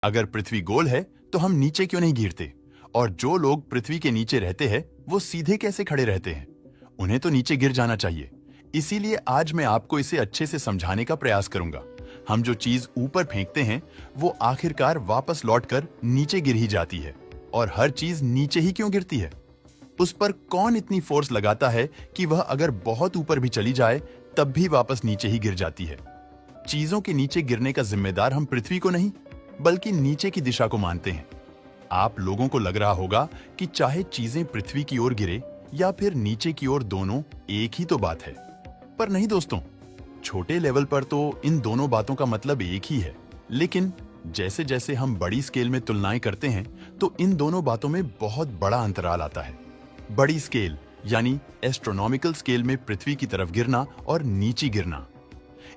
अगर पृथ्वी गोल है तो हम नीचे क्यों नहीं गिरते? और जो लोग पृथ्वी के नीचे रहते हैं वो सीधे कैसे खड़े रहते हैं? उन्हें तो नीचे गिर जाना चाहिए। इसीलिए आज मैं आपको इसे अच्छे से समझाने का प्रयास करूंगा। हम जो चीज ऊपर फेंकते हैं वो आखिरकार वापस लौटकर नीचे गिर ही जाती है। और हर चीज नीचे ही क्यों गिरती है? उस पर कौन इतनी फोर्स लगाता है कि वह अगर बहुत ऊपर भी चली जाए तब भी वापस नीचे ही गिर जाती है? चीजों के नीचे गिरने का जिम्मेदार हम पृथ्वी को नहीं बल्कि नीचे की दिशा को मानते हैं। आप लोगों को लग रहा होगा कि चाहे चीजें पृथ्वी की ओर गिरे या फिर नीचे की ओर, दोनों एक ही तो बात है। पर नहीं दोस्तों, छोटे लेवल पर तो इन दोनों बातों का मतलब एक ही है, लेकिन जैसे जैसे हम बड़ी स्केल में तुलनाएं करते हैं तो इन दोनों बातों में बहुत बड़ा अंतराल आता है। बड़ी स्केल यानी एस्ट्रोनॉमिकल स्केल में पृथ्वी की तरफ गिरना और नीचे गिरना,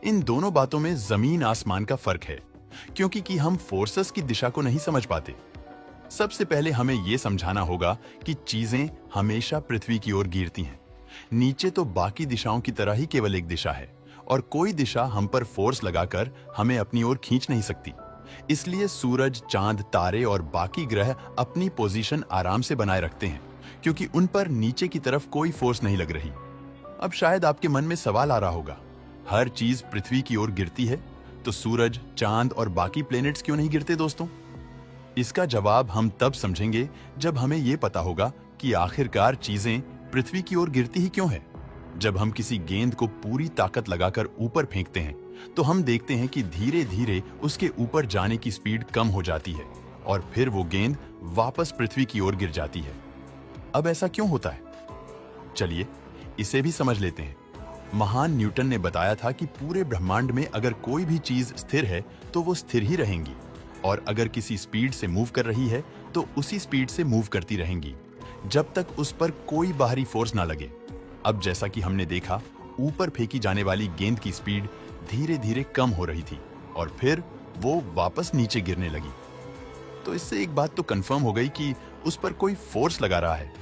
इन दोनों बातों में जमीन आसमान का फर्क है, क्योंकि कि हम फोर्सेस की दिशा को नहीं समझ पाते। सबसे पहले हमें यह समझाना होगा कि चीजें हमेशा पृथ्वी की ओर गिरती हैं। नीचे तो बाकी दिशाओं की तरह ही केवल एक दिशा है और कोई दिशा हम पर फोर्स लगाकर हमें अपनी ओर खींच नहीं सकती। इसलिए सूरज, चांद, तारे और बाकी ग्रह अपनी पोजीशन आराम से बनाए रखते हैं, क्योंकि उन पर नीचे की तरफ कोई फोर्स नहीं लग रही। अब शायद आपके मन में सवाल आ रहा होगा, हर चीज पृथ्वी की ओर गिरती है तो सूरज, चांद और बाकी प्लैनेट्स क्यों नहीं गिरते दोस्तों? इसका जवाब हम तब समझेंगे जब हमें यह पता होगा कि आखिरकार चीजें पृथ्वी की ओर गिरती ही क्यों है। जब हम किसी गेंद को पूरी ताकत लगाकर ऊपर फेंकते हैं तो हम देखते हैं कि धीरे धीरे उसके ऊपर जाने की स्पीड कम हो जाती है और फिर वो गेंद वापस पृथ्वी की ओर गिर जाती है। अब ऐसा क्यों होता है? चलिए इसे भी समझ लेते हैं। महान न्यूटन ने बताया था कि पूरे ब्रह्मांड में अगर कोई भी चीज स्थिर है तो वो स्थिर ही रहेंगी, और अगर किसी स्पीड से मूव कर रही है तो उसी स्पीड से मूव करती रहेंगी जब तक उस पर कोई बाहरी फोर्स ना लगे। अब जैसा कि हमने देखा, ऊपर फेंकी जाने वाली गेंद की स्पीड धीरे धीरे कम हो रही थी और फिर वो वापस नीचे गिरने लगी। तो इससे एक बात तो कंफर्म हो गई कि उस पर कोई फोर्स लगा रहा है,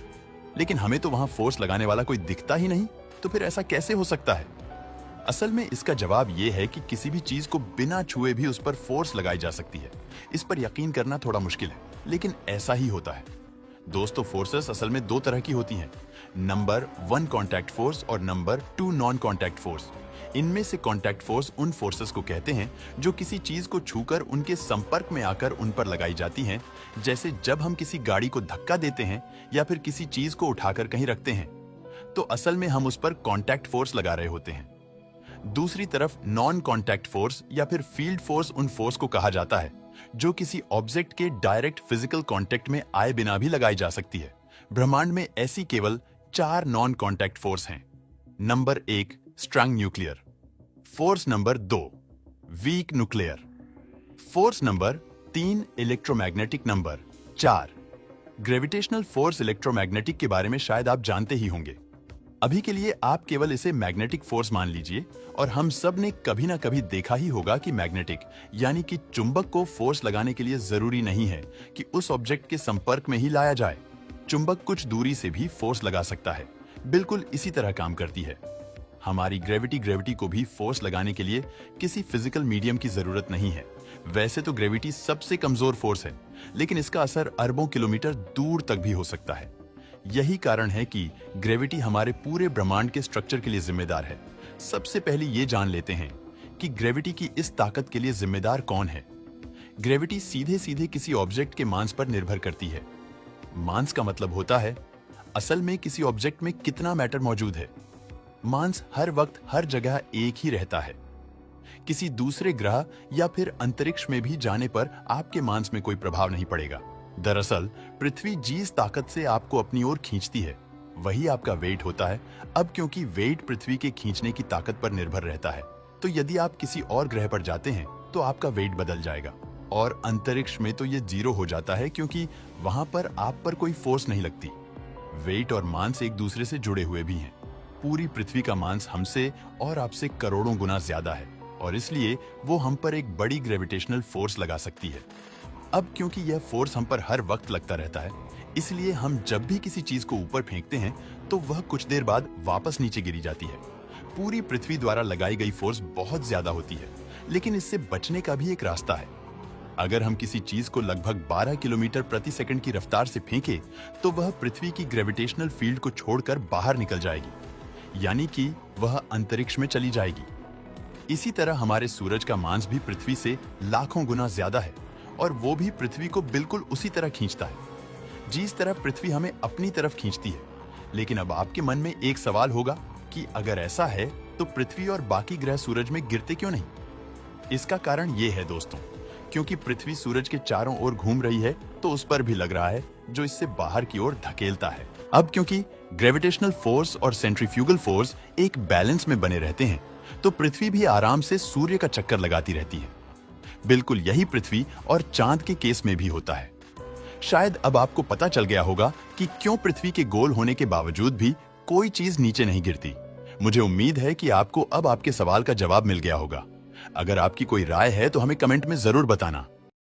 लेकिन हमें तो वहां फोर्स लगाने वाला कोई दिखता ही नहीं। तो फिर ऐसा कैसे हो सकता है? असल में इसका जवाब यह है कि किसी भी चीज को बिना छुए भी उस पर फोर्स लगाई जा सकती है। इस पर यकीन करना थोड़ा मुश्किल है, लेकिन ऐसा ही होता है। दोस्तों, फोर्सेस असल में दो तरह की होती हैं, नंबर 1 कॉन्टैक्ट फोर्स और नंबर 2 नॉन कॉन्टैक्ट फोर्स। इनमें से कॉन्टैक्ट फोर्स उन फोर्सेस को कहते हैं जो किसी चीज को छूकर उनके संपर्क में आकर उन पर लगाई जाती हैं, जैसे जब हम किसी गाड़ी को धक्का देते हैं या फिर किसी चीज को उठाकर कहीं रखते हैं, तो असल में हम उस पर कॉन्टैक्ट फोर्स लगा रहे होते हैं। दूसरी तरफ नॉन कॉन्टैक्ट फोर्स या फिर फील्ड फोर्स उन फोर्स को कहा जाता है जो किसी ऑब्जेक्ट के डायरेक्ट फिजिकल कांटेक्ट में आए बिना भी लगाई जा सकती है। ब्रह्मांड में ऐसी केवल 4 नॉन कॉन्टैक्ट फोर्स हैं। Number 1 strong nuclear, force number 2 weak nuclear, force number 3 electromagnetic, number 4 gravitational force. Electromagnetic के बारे में शायद आप जानते ही होंगे। अभी के लिए आप केवल इसे मैग्नेटिक फोर्स मान लीजिए, और हम सब ने कभी ना कभी देखा ही होगा कि मैग्नेटिक यानी कि चुंबक को फोर्स लगाने के लिए जरूरी नहीं है कि उस ऑब्जेक्ट के संपर्क में ही लाया जाए। चुंबक कुछ दूरी से भी फोर्स लगा सकता है। बिल्कुल इसी तरह काम करती है हमारी ग्रेविटी को भी फोर्स लगाने के लिए किसी फिजिकल मीडियम की जरूरत नहीं है। वैसे तो ग्रेविटी सबसे कमजोर फोर्स है, लेकिन इसका असर अरबों किलोमीटर दूर तक भी हो सकता है। यही कारण है कि ग्रेविटी हमारे पूरे ब्रह्मांड के स्ट्रक्चर के लिए जिम्मेदार है। सबसे पहले ये जान लेते हैं कि ग्रेविटी की इस ताकत के लिए जिम्मेदार कौन है। ग्रेविटी सीधे सीधे किसी ऑब्जेक्ट के मास पर निर्भर करती है। मास का मतलब होता है असल में किसी ऑब्जेक्ट में कितना मैटर मौजूद है। मास हर वक्त हर जगह एक ही रहता है। किसी दूसरे ग्रह या फिर अंतरिक्ष में भी जाने पर आपके मास में कोई प्रभाव नहीं पड़ेगा। दरअसल पृथ्वी जिस ताकत से आपको अपनी ओर खींचती है वही आपका वेट होता है। अब क्योंकि वेट पृथ्वी के खींचने की ताकत पर निर्भर रहता है, तो यदि आप किसी और ग्रह पर जाते हैं तो आपका वेट बदल जाएगा, और अंतरिक्ष में तो ये 0 हो जाता है क्योंकि वहां पर आप पर कोई फोर्स नहीं लगती। वेट और मास एक दूसरे से जुड़े हुए भी हैं। पूरी पृथ्वी का मास हमसे और आपसे करोड़ों गुना ज्यादा है, और इसलिए वो हम पर एक बड़ी ग्रेविटेशनल फोर्स लगा सकती है। अब क्योंकि यह फोर्स हम पर हर वक्त लगता रहता है, इसलिए हम जब भी किसी चीज को ऊपर फेंकते हैं तो वह कुछ देर बाद वापस नीचे गिरी जाती है। पूरी पृथ्वी द्वारा लगाई गई फोर्स बहुत ज्यादा होती है, लेकिन इससे बचने का भी एक रास्ता है। अगर हम किसी चीज को लगभग 12 किलोमीटर प्रति सेकंड की रफ्तार से फेंकें, तो वह पृथ्वी की ग्रेविटेशनल फील्ड को छोड़कर बाहर निकल जाएगी, यानी कि वह अंतरिक्ष में चली जाएगी। इसी तरह हमारे सूरज का मास भी पृथ्वी से लाखों गुना ज्यादा है और वो भी पृथ्वी को बिल्कुल उसी तरह खींचता है जिस तरह पृथ्वी हमें अपनी तरफ खींचती है। लेकिन अब आपके मन में एक सवाल होगा कि अगर ऐसा है तो पृथ्वी और बाकी ग्रह सूरज में गिरते क्यों नहीं? इसका कारण ये है दोस्तों, क्योंकि पृथ्वी सूरज के चारों ओर घूम रही है तो उस पर भी लग रहा है जो इससे बाहर की ओर धकेलता है। अब क्योंकि ग्रेविटेशनल फोर्स और सेंट्रीफ्यूगल फोर्स एक बैलेंस में बने रहते हैं, तो पृथ्वी भी आराम से सूर्य का चक्कर लगाती रहती है। बिल्कुल यही पृथ्वी और चांद के केस में भी होता है। शायद अब आपको पता चल गया होगा कि क्यों पृथ्वी के गोल होने के बावजूद भी कोई चीज नीचे नहीं गिरती। मुझे उम्मीद है कि आपको अब आपके सवाल का जवाब मिल गया होगा। अगर आपकी कोई राय है तो हमें कमेंट में जरूर बताना।